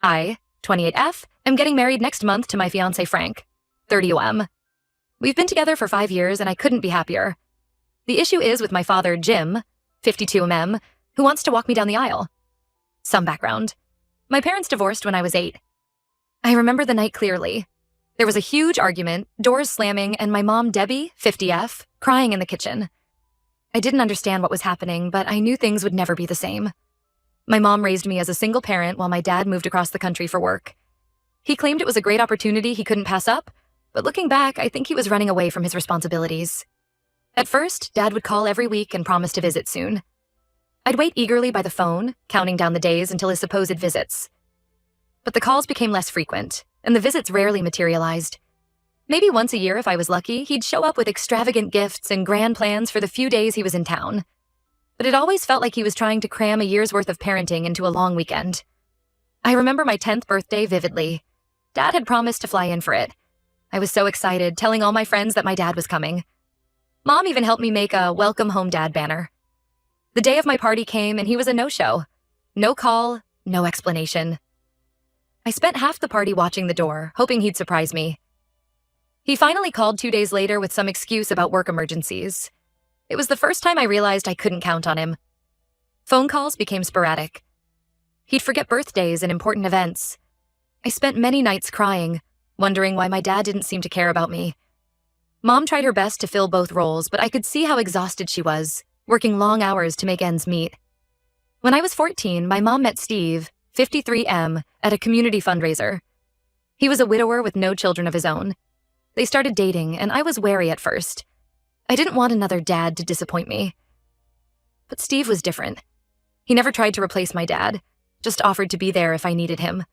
I, 28F, am getting married next month to my fiancé Frank, 30OM. We've been together for 5 years and I couldn't be happier. The issue is with my father, Jim, 52MM, who wants to walk me down the aisle. Some background. My parents divorced when I was 8. I remember the night clearly. There was a huge argument, doors slamming, and my mom, Debbie, 50F, crying in the kitchen. I didn't understand what was happening, but I knew things would never be the same. My mom raised me as a single parent while my dad moved across the country for work. He claimed it was a great opportunity he couldn't pass up, but looking back, I think he was running away from his responsibilities. At first, Dad would call every week and promise to visit soon. I'd wait eagerly by the phone, counting down the days until his supposed visits. But the calls became less frequent, and the visits rarely materialized. Maybe once a year, if I was lucky, he'd show up with extravagant gifts and grand plans for the few days he was in town. But it always felt like he was trying to cram a year's worth of parenting into a long weekend. I remember my 10th birthday vividly. Dad had promised to fly in for it. I was so excited, telling all my friends that my dad was coming. Mom even helped me make a Welcome Home Dad banner. The day of my party came and he was a no-show. No call, no explanation. I spent half the party watching the door, hoping he'd surprise me. He finally called 2 days later with some excuse about work emergencies. It was the first time I realized I couldn't count on him. Phone calls became sporadic. He'd forget birthdays and important events. I spent many nights crying, wondering why my dad didn't seem to care about me. Mom tried her best to fill both roles, but I could see how exhausted she was, working long hours to make ends meet. When I was 14, my mom met Steve, 53M, at a community fundraiser. He was a widower with no children of his own. They started dating, and I was wary at first. I didn't want another dad to disappoint me. But Steve was different. He never tried to replace my dad, just offered to be there if I needed him.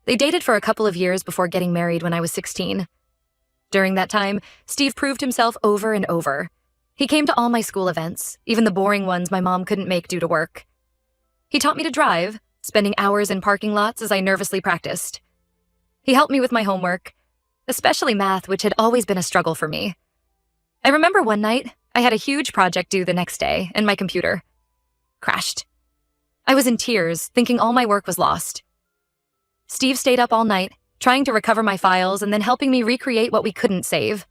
They dated for a couple of years before getting married when I was 16. During that time, Steve proved himself over and over. He came to all my school events, even the boring ones my mom couldn't make due to work. He taught me to drive, spending hours in parking lots as I nervously practiced. He helped me with my homework, especially math, which had always been a struggle for me. I remember one night, I had a huge project due the next day, and my computer crashed. I was in tears, thinking all my work was lost. Steve stayed up all night, trying to recover my files and then helping me recreate what we couldn't save.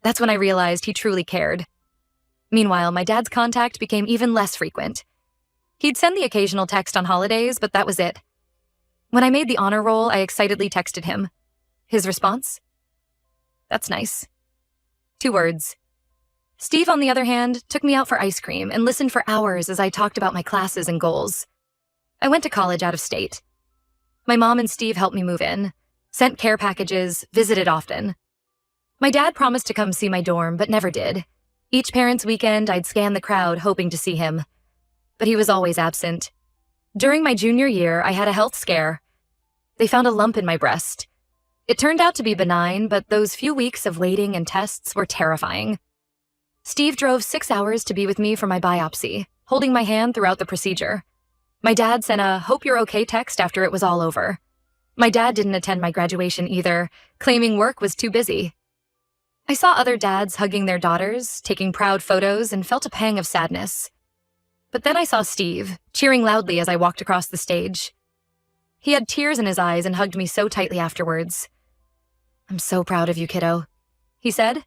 That's when I realized he truly cared. Meanwhile, my dad's contact became even less frequent. He'd send the occasional text on holidays, but that was it. When I made the honor roll, I excitedly texted him. His response? That's nice. 2 words. Steve, on the other hand, took me out for ice cream and listened for hours as I talked about my classes and goals. I went to college out of state. My mom and Steve helped me move in, sent care packages, visited often. My dad promised to come see my dorm, but never did. Each parents' weekend, I'd scan the crowd, hoping to see him. But he was always absent. During my junior year, I had a health scare. They found a lump in my breast. It turned out to be benign, but those few weeks of waiting and tests were terrifying. Steve drove 6 hours to be with me for my biopsy, holding my hand throughout the procedure. My dad sent a "hope you're okay" text after it was all over. My dad didn't attend my graduation either, claiming work was too busy. I saw other dads hugging their daughters, taking proud photos, and felt a pang of sadness. But then I saw Steve, cheering loudly as I walked across the stage. He had tears in his eyes and hugged me so tightly afterwards. "I'm so proud of you, kiddo," he said.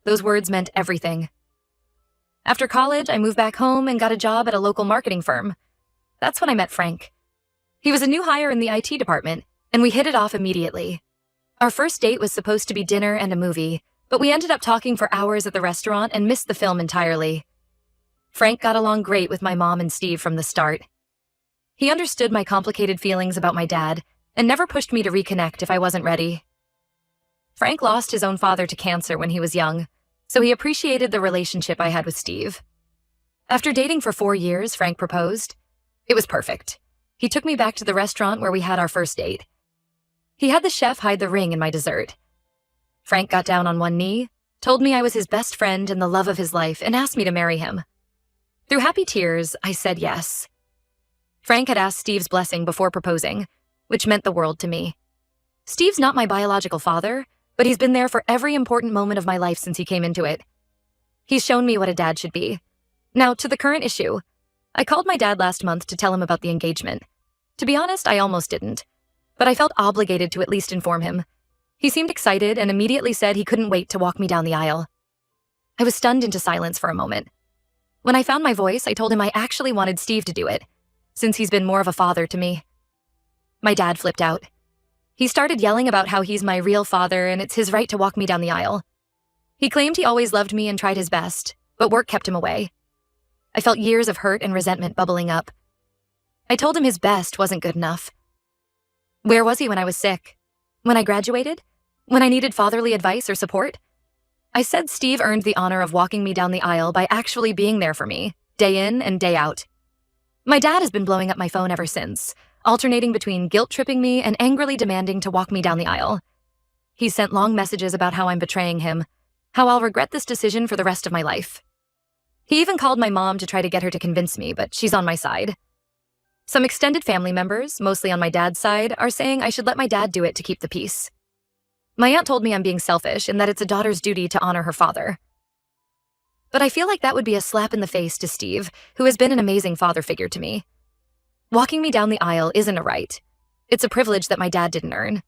Those words meant everything. After college, I moved back home and got a job at a local marketing firm. That's when I met Frank. He was a new hire in the IT department, and we hit it off immediately. Our first date was supposed to be dinner and a movie, but we ended up talking for hours at the restaurant and missed the film entirely. Frank got along great with my mom and Steve from the start. He understood my complicated feelings about my dad and never pushed me to reconnect if I wasn't ready. Frank lost his own father to cancer when he was young, so he appreciated the relationship I had with Steve. After dating for 4 years, Frank proposed. It was perfect. He took me back to the restaurant where we had our first date. He had the chef hide the ring in my dessert. Frank got down on one knee, told me I was his best friend and the love of his life, and asked me to marry him. Through happy tears, I said yes. Frank had asked Steve's blessing before proposing, which meant the world to me. Steve's not my biological father, but he's been there for every important moment of my life since he came into it. He's shown me what a dad should be. Now, to the current issue. I called my dad last month to tell him about the engagement. To be honest, I almost didn't, but I felt obligated to at least inform him. He seemed excited and immediately said he couldn't wait to walk me down the aisle. I was stunned into silence for a moment. When I found my voice, I told him I actually wanted Steve to do it, since he's been more of a father to me. My dad flipped out. He started yelling about how he's my real father and it's his right to walk me down the aisle. He claimed he always loved me and tried his best, but work kept him away. I felt years of hurt and resentment bubbling up. I told him his best wasn't good enough. Where was he when I was sick? When I graduated? When I needed fatherly advice or support? I said Steve earned the honor of walking me down the aisle by actually being there for me, day in and day out. My dad has been blowing up my phone ever since, alternating between guilt-tripping me and angrily demanding to walk me down the aisle. He's sent long messages about how I'm betraying him, how I'll regret this decision for the rest of my life. He even called my mom to try to get her to convince me, but she's on my side. Some extended family members, mostly on my dad's side, are saying I should let my dad do it to keep the peace. My aunt told me I'm being selfish and that it's a daughter's duty to honor her father. But I feel like that would be a slap in the face to Steve, who has been an amazing father figure to me. Walking me down the aisle isn't a right. It's a privilege that my dad didn't earn.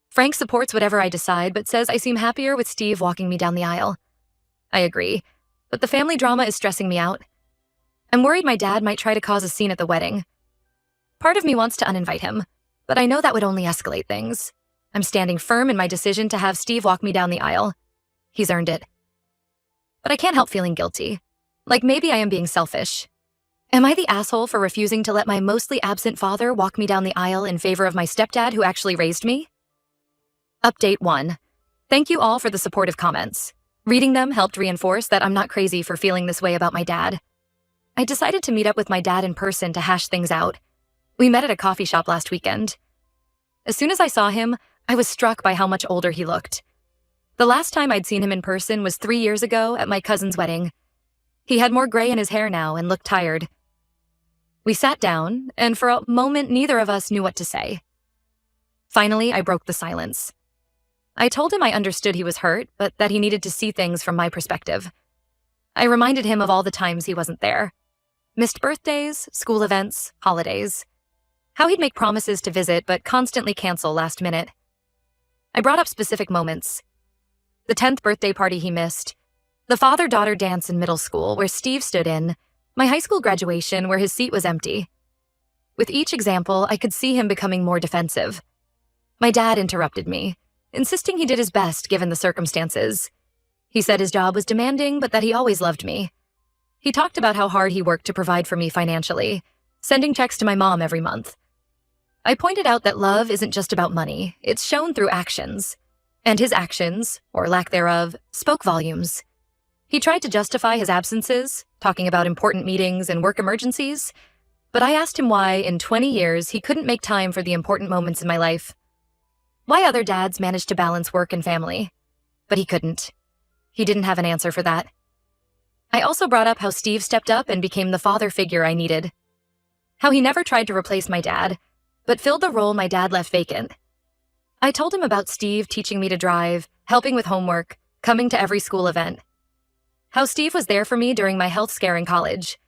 Frank supports whatever I decide, but says I seem happier with Steve walking me down the aisle. I agree, but the family drama is stressing me out. I'm worried my dad might try to cause a scene at the wedding. Part of me wants to uninvite him, but I know that would only escalate things. I'm standing firm in my decision to have Steve walk me down the aisle. He's earned it. But I can't help feeling guilty. Like maybe I am being selfish. Am I the asshole for refusing to let my mostly absent father walk me down the aisle in favor of my stepdad who actually raised me? Update 1. Thank you all for the supportive comments. Reading them helped reinforce that I'm not crazy for feeling this way about my dad. I decided to meet up with my dad in person to hash things out. We met at a coffee shop last weekend. As soon as I saw him, I was struck by how much older he looked. The last time I'd seen him in person was 3 years ago at my cousin's wedding. He had more gray in his hair now and looked tired. We sat down, and for a moment neither of us knew what to say. Finally, I broke the silence. I told him I understood he was hurt, but that he needed to see things from my perspective. I reminded him of all the times he wasn't there. Missed birthdays, school events, holidays. How he'd make promises to visit but constantly cancel last minute. I brought up specific moments. The 10th birthday party he missed, the father-daughter dance in middle school where Steve stood in, my high school graduation where his seat was empty. With each example, I could see him becoming more defensive. My dad interrupted me, insisting he did his best given the circumstances. He said his job was demanding, but that he always loved me. He talked about how hard he worked to provide for me financially, sending checks to my mom every month. I pointed out that love isn't just about money, it's shown through actions. And his actions, or lack thereof, spoke volumes. He tried to justify his absences, talking about important meetings and work emergencies, but I asked him why, in 20 years, he couldn't make time for the important moments in my life. Why other dads managed to balance work and family, but he couldn't. He didn't have an answer for that. I also brought up how Steve stepped up and became the father figure I needed. How he never tried to replace my dad, but filled the role my dad left vacant. I told him about Steve teaching me to drive, helping with homework, coming to every school event. How Steve was there for me during my health scare in college.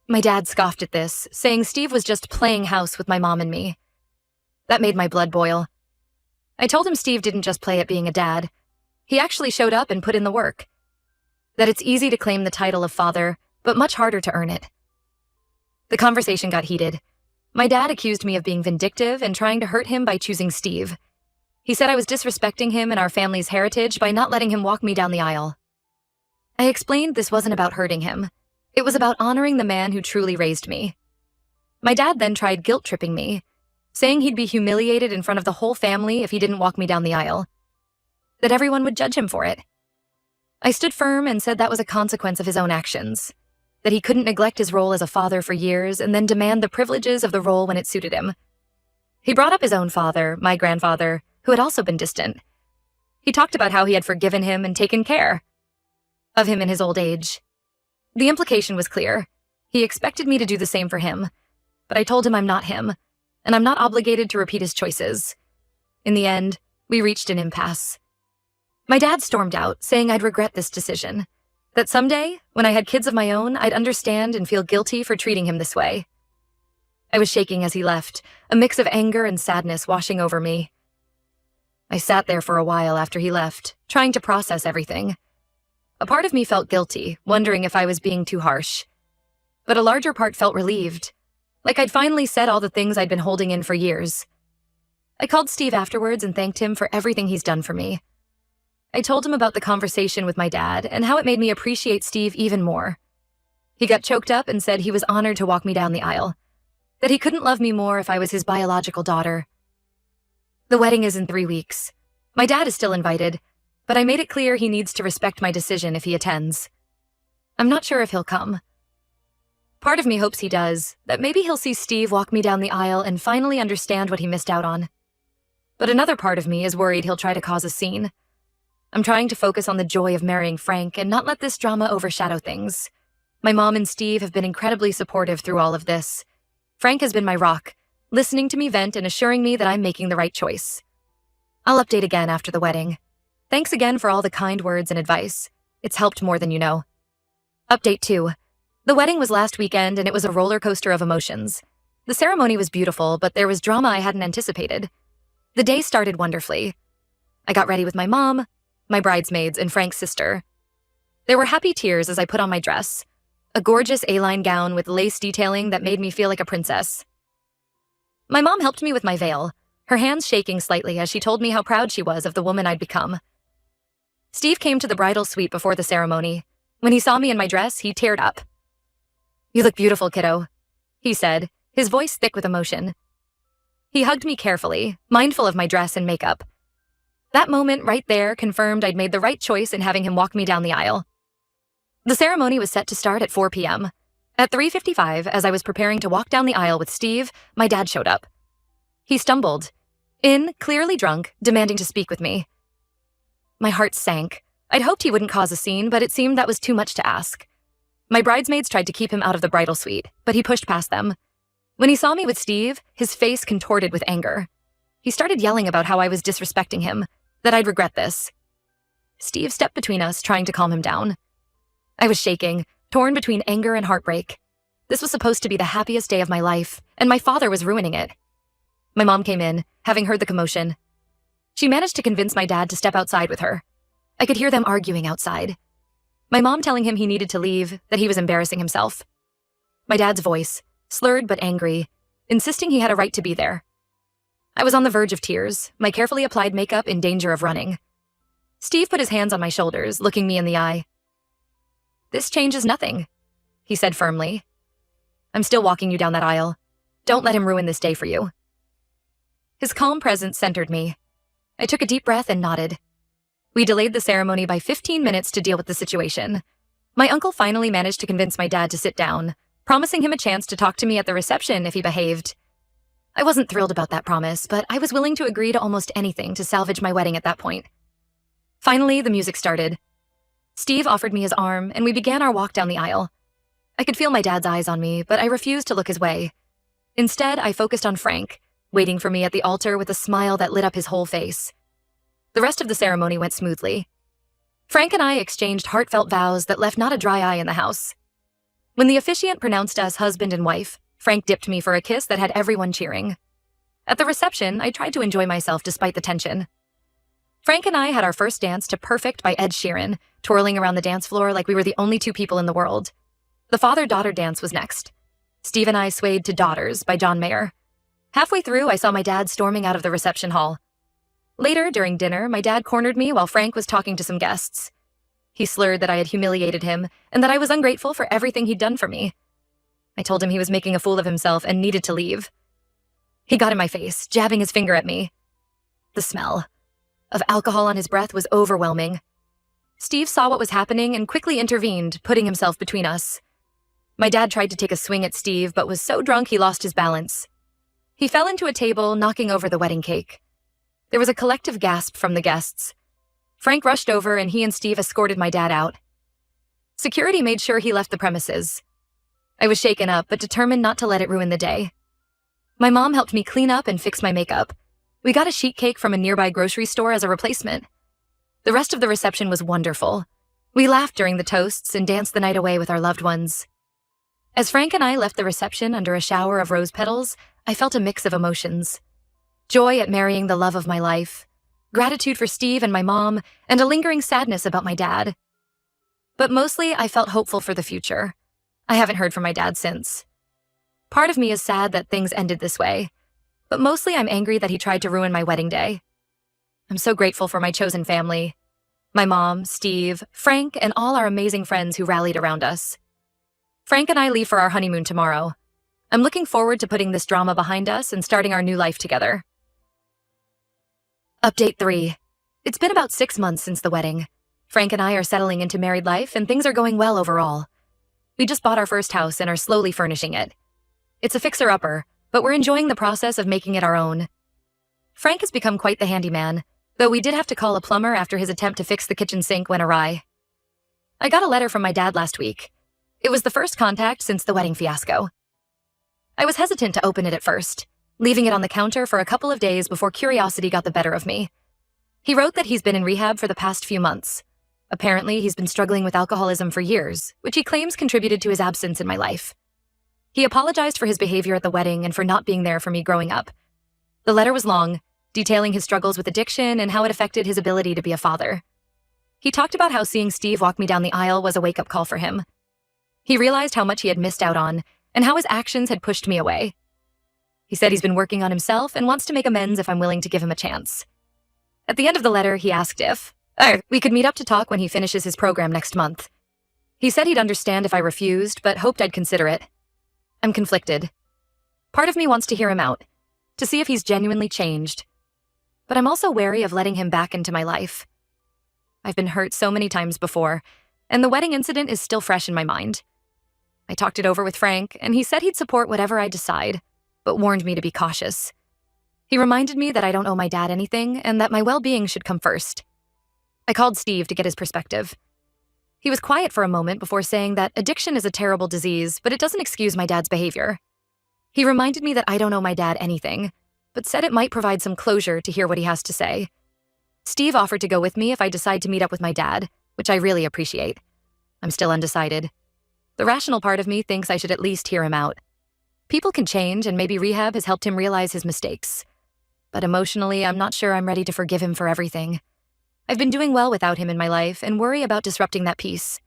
My dad scoffed at this, saying Steve was just playing house with my mom and me. That made my blood boil. I told him Steve didn't just play at being a dad. He actually showed up and put in the work. That it's easy to claim the title of father, but much harder to earn it. The conversation got heated. My dad accused me of being vindictive and trying to hurt him by choosing Steve. He said I was disrespecting him and our family's heritage by not letting him walk me down the aisle. I explained this wasn't about hurting him. It was about honoring the man who truly raised me. My dad then tried guilt-tripping me, saying he'd be humiliated in front of the whole family if he didn't walk me down the aisle. That everyone would judge him for it. I stood firm and said that was a consequence of his own actions. That he couldn't neglect his role as a father for years and then demand the privileges of the role when it suited him. He brought up his own father, my grandfather, who had also been distant. He talked about how he had forgiven him and taken care of him in his old age. The implication was clear. He expected me to do the same for him, but I told him I'm not him, and I'm not obligated to repeat his choices. In the end, we reached an impasse. My dad stormed out, saying I'd regret this decision. That someday, when I had kids of my own, I'd understand and feel guilty for treating him this way. I was shaking as he left, a mix of anger and sadness washing over me. I sat there for a while after he left, trying to process everything. A part of me felt guilty, wondering if I was being too harsh. But a larger part felt relieved, like I'd finally said all the things I'd been holding in for years. I called Steve afterwards and thanked him for everything he's done for me. I told him about the conversation with my dad and how it made me appreciate Steve even more. He got choked up and said he was honored to walk me down the aisle, that he couldn't love me more if I was his biological daughter. The wedding is in 3 weeks. My dad is still invited, but I made it clear he needs to respect my decision if he attends. I'm not sure if he'll come. Part of me hopes he does, that maybe he'll see Steve walk me down the aisle and finally understand what he missed out on. But another part of me is worried he'll try to cause a scene. I'm trying to focus on the joy of marrying Frank and not let this drama overshadow things. My mom and Steve have been incredibly supportive through all of this. Frank has been my rock, listening to me vent and assuring me that I'm making the right choice. I'll update again after the wedding. Thanks again for all the kind words and advice. It's helped more than you know. Update 2. The wedding was last weekend and it was a roller coaster of emotions. The ceremony was beautiful, but there was drama I hadn't anticipated. The day started wonderfully. I got ready with my mom, my bridesmaids, and Frank's sister. There were happy tears as I put on my dress, a gorgeous A-line gown with lace detailing that made me feel like a princess. My mom helped me with my veil, her hands shaking slightly as she told me how proud she was of the woman I'd become. Steve came to the bridal suite before the ceremony. When he saw me in my dress, he teared up. "You look beautiful, kiddo," he said, his voice thick with emotion. He hugged me carefully, mindful of my dress and makeup. That moment right there confirmed I'd made the right choice in having him walk me down the aisle. The ceremony was set to start at 4 p.m. At 3:55, as I was preparing to walk down the aisle with Steve, my dad showed up. He stumbled in, clearly drunk, demanding to speak with me. My heart sank. I'd hoped he wouldn't cause a scene, but it seemed that was too much to ask. My bridesmaids tried to keep him out of the bridal suite, but he pushed past them. When he saw me with Steve, his face contorted with anger. He started yelling about how I was disrespecting him, that I'd regret this. Steve stepped between us, trying to calm him down. I was shaking, torn between anger and heartbreak. This was supposed to be the happiest day of my life, and my father was ruining it. My mom came in, having heard the commotion. She managed to convince my dad to step outside with her. I could hear them arguing outside. My mom telling him he needed to leave, that he was embarrassing himself. My dad's voice, slurred but angry, insisting he had a right to be there. I was on the verge of tears, my carefully applied makeup in danger of running. Steve put his hands on my shoulders, looking me in the eye. "This changes nothing," he said firmly. "I'm still walking you down that aisle. Don't let him ruin this day for you." His calm presence centered me. I took a deep breath and nodded. We delayed the ceremony by 15 minutes to deal with the situation. My uncle finally managed to convince my dad to sit down, promising him a chance to talk to me at the reception if he behaved. I wasn't thrilled about that promise, but I was willing to agree to almost anything to salvage my wedding at that point. Finally, the music started. Steve offered me his arm, and we began our walk down the aisle. I could feel my dad's eyes on me, but I refused to look his way. Instead, I focused on Frank, waiting for me at the altar with a smile that lit up his whole face. The rest of the ceremony went smoothly. Frank and I exchanged heartfelt vows that left not a dry eye in the house. When the officiant pronounced us husband and wife, Frank dipped me for a kiss that had everyone cheering. At the reception, I tried to enjoy myself despite the tension. Frank and I had our first dance to Perfect by Ed Sheeran, twirling around the dance floor like we were the only 2 people in the world. The father-daughter dance was next. Steve and I swayed to Daughters by John Mayer. Halfway through, I saw my dad storming out of the reception hall. Later, during dinner, my dad cornered me while Frank was talking to some guests. He slurred that I had humiliated him and that I was ungrateful for everything he'd done for me. I told him he was making a fool of himself and needed to leave. He got in my face, jabbing his finger at me. The smell of alcohol on his breath was overwhelming. Steve saw what was happening and quickly intervened, putting himself between us. My dad tried to take a swing at Steve, but was so drunk he lost his balance. He fell into a table, knocking over the wedding cake. There was a collective gasp from the guests. Frank rushed over and he and Steve escorted my dad out. Security made sure he left the premises. I was shaken up, but determined not to let it ruin the day. My mom helped me clean up and fix my makeup. We got a sheet cake from a nearby grocery store as a replacement. The rest of the reception was wonderful. We laughed during the toasts and danced the night away with our loved ones. As Frank and I left the reception under a shower of rose petals, I felt a mix of emotions. Joy at marrying the love of my life, gratitude for Steve and my mom, and a lingering sadness about my dad. But mostly, I felt hopeful for the future. I haven't heard from my dad since. Part of me is sad that things ended this way, but mostly I'm angry that he tried to ruin my wedding day. I'm so grateful for my chosen family. My mom, Steve, Frank, and all our amazing friends who rallied around us. Frank and I leave for our honeymoon tomorrow. I'm looking forward to putting this drama behind us and starting our new life together. Update 3. It's been about 6 months since the wedding. Frank and I are settling into married life and things are going well overall. We just bought our first house and are slowly furnishing it. It's a fixer-upper, but we're enjoying the process of making it our own. Frank has become quite the handyman, though we did have to call a plumber after his attempt to fix the kitchen sink went awry. I got a letter from my dad last week. It was the first contact since the wedding fiasco. I was hesitant to open it at first, leaving it on the counter for a couple of days before curiosity got the better of me. He wrote that he's been in rehab for the past few months. Apparently, he's been struggling with alcoholism for years, which he claims contributed to his absence in my life. He apologized for his behavior at the wedding and for not being there for me growing up. The letter was long, detailing his struggles with addiction and how it affected his ability to be a father. He talked about how seeing Steve walk me down the aisle was a wake-up call for him. He realized how much he had missed out on and how his actions had pushed me away. He said he's been working on himself and wants to make amends if I'm willing to give him a chance. At the end of the letter, he asked if we could meet up to talk when he finishes his program next month. He said he'd understand if I refused, but hoped I'd consider it. I'm conflicted. Part of me wants to hear him out, to see if he's genuinely changed. But I'm also wary of letting him back into my life. I've been hurt so many times before, and the wedding incident is still fresh in my mind. I talked it over with Frank, and he said he'd support whatever I decide, but warned me to be cautious. He reminded me that I don't owe my dad anything and that my well-being should come first. I called Steve to get his perspective. He was quiet for a moment before saying that addiction is a terrible disease, but it doesn't excuse my dad's behavior. He reminded me that I don't owe my dad anything, but said it might provide some closure to hear what he has to say. Steve offered to go with me if I decide to meet up with my dad, which I really appreciate. I'm still undecided. The rational part of me thinks I should at least hear him out. People can change, and maybe rehab has helped him realize his mistakes. But emotionally, I'm not sure I'm ready to forgive him for everything. I've been doing well without him in my life and worry about disrupting that peace.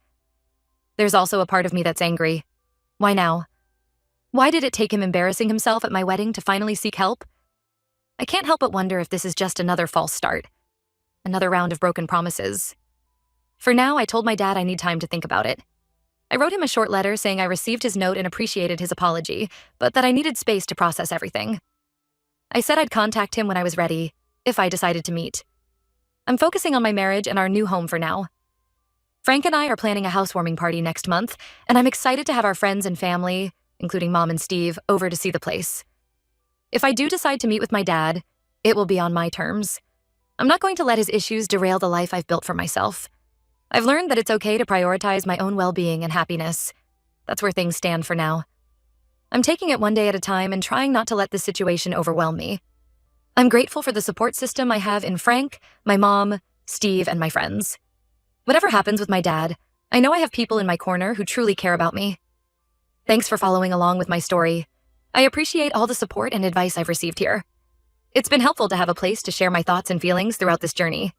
There's also a part of me that's angry. Why now? Why did it take him embarrassing himself at my wedding to finally seek help? I can't help but wonder if this is just another false start. Another round of broken promises. For now, I told my dad I need time to think about it. I wrote him a short letter saying I received his note and appreciated his apology, but that I needed space to process everything. I said I'd contact him when I was ready, if I decided to meet. I'm focusing on my marriage and our new home for now. Frank and I are planning a housewarming party next month, and I'm excited to have our friends and family, including Mom and Steve, over to see the place. If I do decide to meet with my dad, it will be on my terms. I'm not going to let his issues derail the life I've built for myself. I've learned that it's okay to prioritize my own well-being and happiness. That's where things stand for now. I'm taking it one day at a time and trying not to let this situation overwhelm me. I'm grateful for the support system I have in Frank, my mom, Steve, and my friends. Whatever happens with my dad, I know I have people in my corner who truly care about me. Thanks for following along with my story. I appreciate all the support and advice I've received here. It's been helpful to have a place to share my thoughts and feelings throughout this journey.